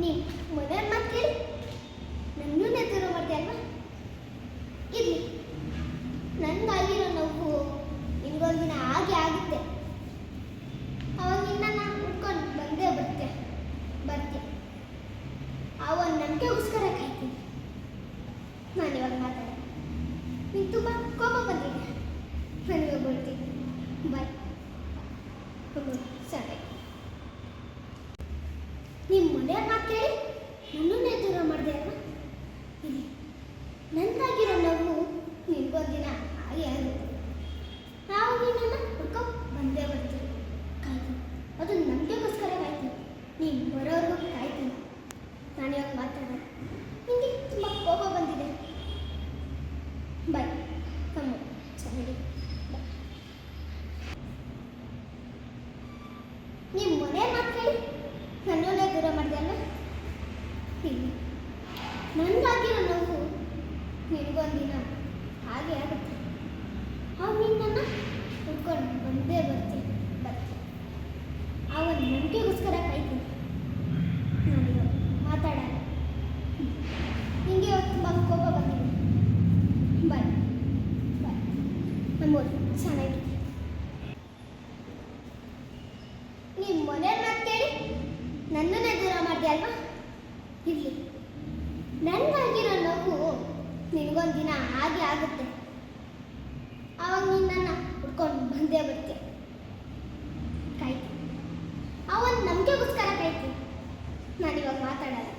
ನೀ ಮೊದಲ ಮಾತು ಕೇಳಿ ನನ್ನನ್ನೇ ದೂರ ಮಾಡಿದೆ ಅಲ್ವಾ? ಇರಲಿ, ನನಗಾಗಿರೋ ನೋವು ನಿನ್ಗೊಂದಿನ ಹಾಗೆ ಆಗುತ್ತೆ. ಅವಾಗ ನಿನ್ನನ್ನು ಉಟ್ಕೊಂಡು ಬಂದೇ ಬರ್ತೆ. ಆ ಒಂದು ನಂಬಿಕೆಗೋಸ್ಕರ ಕಾಯ್ತೀನಿ. ನಾನಿವಾಗ ಮಾತಾಡ ನಿಂಗೆ ತುಂಬ ಕೋಪ ಬಂದಿದೆ. ನಾನಿವಾಗ ಬರ್ತೀನಿ. ಬಾಯ್. ಸರಿ, ನಿಮ್ಮ ಮನೆಯ ಮಾತು ಕೇಳಿ ನನ್ನನ್ನೇ ದೂರ ಮಾಡಿದೆ ಅಲ್ವಾ? ಇಲ್ಲಿ ನನಗಾಗಿರೋ ನೋವು ನಿನ್ಗೊಂದಿನ ಹಾಗೆ ಆಗುತ್ತೆ. ನಾವು ನಿನ್ನನ್ನು ಹುಡ್ಕೊಂಡು ಬಂದೇ ಬರ್ತೀವಿ. ಕಾಯ್ತೀನಿ, ಅದು ನಂಬಿಕೆಗೋಸ್ಕರ ಕಾಯ್ತೀನಿ. ನೀನು ಬರೋರ್ಗೂ ಕಾಯ್ತೀನಿ. ನಾನಿವಾಗ ಮಾತಾಡೋಣ. ನಿಮಗೆ ತುಂಬ ಕೋಪ ಬಂದಿದೆ. ಬಾಯ್. ಕಮ್ಮು ಚೆನ್ನಾಗಿ ನೀವು ಮನೆ ಮಾತು ಕೇಳಿ ನನ್ನನ್ನೇ ದೂರ ಮಾಡಿದೆ ಅಲ್ಲ? ಇಲ್ಲಿ ನನಗಾಗಿರೋ ನೋವು ನಿನಗೊಂದಿನ ಹಾಗೆ ಆಗುತ್ತೆ. ಅವು ನಿನ್ನನ್ನು ಹುಡ್ಕೊಂಡು ಬಂದೇ ಬರ್ತೀನಿ. ಆ ಒಂದು ನಂಬಿಕೆಗೋಸ್ಕರ ಕಾಯ್ತೀನಿ. ನಾನಿವಾಗ ಮಾತಾಡೋಣ. ನಿಮಗೆ ತುಂಬ ಕೋಪ ಬಂದಿದೆ. ಬಾಯ್. ನಮ್ಮೂರು ಚೆನ್ನಾಗಿದೆ. ನೀವು ಮನೆ ಮಾತು ಕೇಳಿ ನನ್ನನ್ನೇ ದೂರ ಮಾಡಿದೆ ಅಲ್ವಾ? ಇರಲಿ, ನನಗಾಗಿರೋ ನೋವು ನಿನಗೊಂದಿನ ಹಾಗೆ ಆಗುತ್ತೆ. ಆವಾಗ ನಿನ್ನನ್ನು ಹುಡ್ಕೊಂಡು ಬಂದೇ ಬರ್ತೀಯ. ಕಾಯ್ತೀನಿ. ಆ ಒಂದು ನಂಬಿಕೆಗೋಸ್ಕರ ಕಾಯ್ತೀನಿ. ನಾನಿವಾಗ ಮಾತಾಡೋಣ.